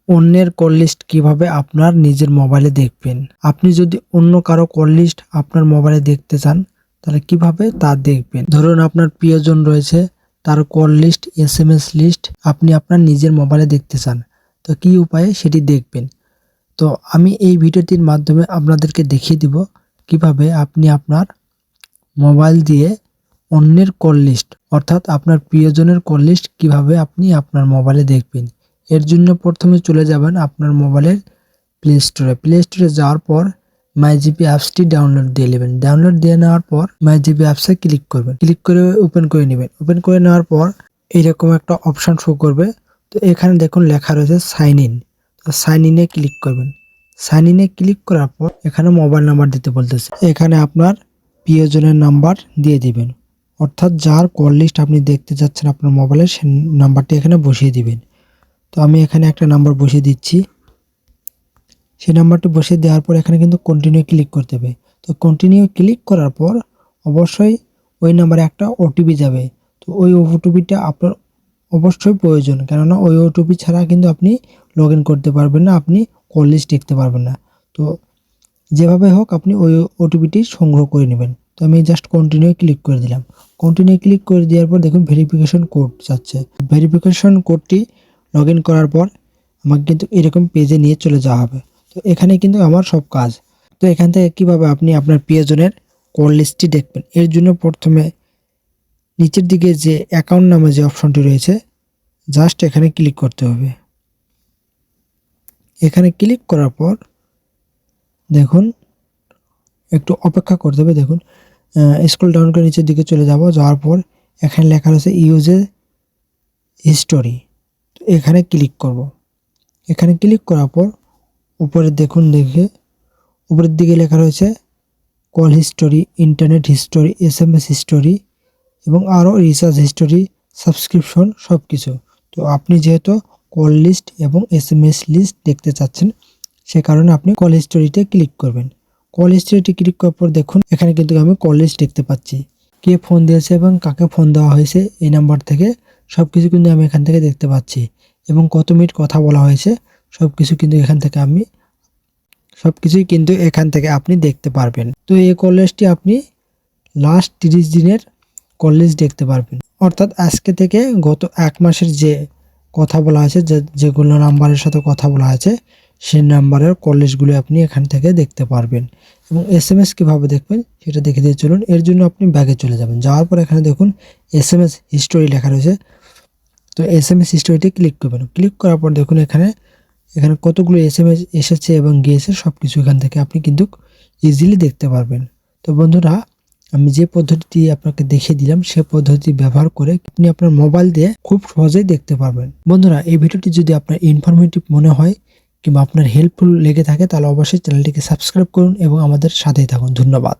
অন্যের call list কিভাবে আপনার নিজের মোবাইলে দেখবেন। আপনি যদি অন্য কারো কল লিস্ট আপনার মোবাইলে দেখতে চান তাহলে কিভাবে তা দেখবেন। ধরুন আপনার প্রিয়জন রয়েছে, তার কল লিস্ট, এসএমএস লিস্ট আপনি আপনার নিজের মোবাইলে দেখতে চান, তো কি উপায়ে সেটি দেখবেন। তো আমি এই ভিডিওটির মাধ্যমে আপনাদেরকে দেখিয়ে দিব কিভাবে আপনি আপনার মোবাইল দিয়ে অন্যের কল লিস্ট অর্থাৎ আপনার প্রিয়জনের কল লিস্ট কিভাবে আপনি আপনার মোবাইলে দেখবেন। এর জন্য প্রথমে চলে যাবেন আপনার মোবাইলের প্লে স্টোরে যাওয়ার পর মাইজিপি অ্যাপসটি ডাউনলোড দিয়ে নেবেন। ডাউনলোড দিয়ে নেওয়ার পর মাইজিপি অ্যাপসে ক্লিক করবেন, ক্লিক করে ওপেন করে নেবেন। ওপেন করে নেওয়ার পর এইরকম একটা অপশান শো করবে। তো এখানে দেখুন লেখা রয়েছে সাইন ইন, তো সাইন ইনে ক্লিক করবেন। সাইন ইনে ক্লিক করার পর এখানে মোবাইল নাম্বার দিতে বলতেছে, এখানে আপনার প্রিয়জনের নাম্বার দিয়ে দিবেন, অর্থাৎ যার কল লিস্ট আপনি দেখতে যাচ্ছেন আপনার মোবাইলে সেই নাম্বারটি এখানে বসিয়ে দিবেন। তো আমি এখানে একটা নাম্বার বসিয়ে দিচ্ছি। সেই নাম্বারটি বসিয়ে দেওয়ার পর এখানে কিন্তু কন্টিনিউ ক্লিক করতে হবে। তো কন্টিনিউ ক্লিক করার পর অবশ্যই ওই নাম্বারে একটা ওটিপি যাবে। তো ওই ওটিপিটা আপনার অবশ্যই প্রয়োজন, কেননা ওই ওটিপি ছাড়া কিন্তু আপনি লগ ইন করতে পারবেন না, আপনি কল লিস্ট দেখতে পারবেন না। তো যেভাবে হোক আপনি ওই ওটিপিটি সংগ্রহ করে নেবেন। তো আমি জাস্ট কন্টিনিউ ক্লিক করে দিলাম। কন্টিনিউ ক্লিক করে দেওয়ার পর দেখুন ভেরিফিকেশন কোড যাচ্ছে। ভেরিফিকেশন কোডটি লগ ইন করার পর আমাকে কিন্তু এরকম পেজে নিয়ে চলে যাওয়া হবে। তো এখানে কিন্তু আমার সব কাজ। তো এখান থেকে কিভাবে আপনি আপনার প্রিয়জনের কল লিস্টটি দেখবেন, এর জন্য প্রথমে নিচের দিকে যে অ্যাকাউন্ট নামে যে অপশনটি রয়েছে জাস্ট এখানে ক্লিক করতে হবে। এখানে ক্লিক করার পর দেখুন একটু অপেক্ষা করতে হবে। দেখুন স্ক্রল ডাউন করে নিচের দিকে চলে যাব, যাওয়ার পর এখানে লেখা রয়েছে ইউজের হিস্টোরি, তো এখানে ক্লিক করব। এখানে ক্লিক করার পর উপরে দেখুন, দেখে উপরের দিকে লেখা রয়েছে call history, internet history, SMS history এবং আরও রিচার্জ হিস্টোরি, সাবস্ক্রিপশন সব কিছু। তো আপনি যেহেতু কল লিস্ট এবং এসএমএস লিস্ট দেখতে চাচ্ছেন সে কারণে আপনি কল হিস্টোরিতে ক্লিক করবেন। কল হিস্টোরিতে ক্লিক করার পর দেখুন এখানে কিন্তু আমি কল লিস্ট দেখতে পাচ্ছি, কে ফোন দিয়েছে এবং কাকে ফোন দেওয়া হয়েছে এই নাম্বার থেকে সব কিছু কিন্তু আমি এখান থেকে দেখতে পাচ্ছি, এবং কত মিনিট কথা বলা হয়েছে সব কিছু কিন্তু এখান থেকে সবকিছুই কিন্তু এখান থেকে আপনি দেখতে পারবেন। তো এই কল লিস্টটি আপনি লাস্ট 30 দিনের কল লিস্ট দেখতে পারবেন, অর্থাৎ আজকে থেকে গত 1 মাসের যে কথা বলা হয়েছে, যেগুলো নাম্বারের সাথে কথা বলা হয়েছে সেই নাম্বারের কল লিস্টগুলো আপনি এখান থেকে দেখতে পারবেন। এবং এসএমএস কীভাবে দেখবেন সেটা দেখে দিয়ে চলুন। এর জন্য আপনি ব্যাগে চলে যাবেন, যাওয়ার পর এখানে দেখুন এসএমএস হিস্টোরি লেখা রয়েছে। তো এসএমএস হিস্টোরিতে ক্লিক করবেন। ক্লিক করার পর দেখুন এখানে কতগুলো এসএমএস এসেছে এবং গিয়েছে সব কিছু এখান থেকে আপনি কিন্তু ইজিলি দেখতে পারবেন। তো বন্ধুরা, আমি যে পদ্ধতিটি আপনাকে দেখিয়ে দিলাম সে পদ্ধতি ব্যবহার করে আপনি আপনার মোবাইল দিয়ে খুব সহজেই দেখতে পারবেন। বন্ধুরা, এই ভিডিওটি যদি আপনার ইনফরমেটিভ মনে হয় কিংবা আপনার হেল্পফুল লেগে থাকে তাহলে অবশ্যই চ্যানেলটিকে সাবস্ক্রাইব করুন এবং আমাদের সাথেই থাকুন। ধন্যবাদ।